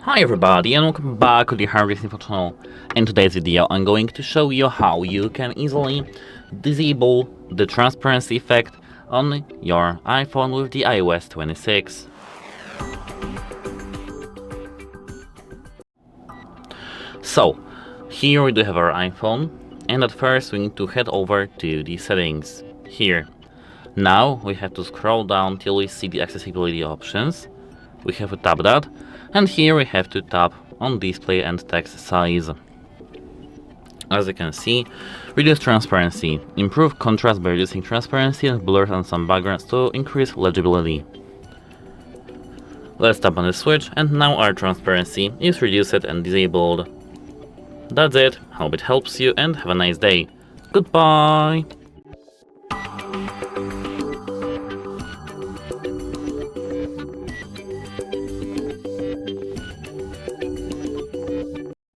Hi everybody and welcome back to the HardReset.Info channel. In today's video I'm going to show you how you can easily disable the transparency effect on your iPhone with the iOS26. So, here we do have our iPhone, and at first we need to head over to the settings here. Now we have to scroll down till we see the accessibility options. We have to tap that, and here we have to tap on display and text size. As you can see, reduce transparency, improve contrast by reducing transparency and blurs on some backgrounds to increase legibility. Let's tap on the switch, and now our transparency is reduced and disabled. That's it, hope it helps you and have a nice day. Goodbye!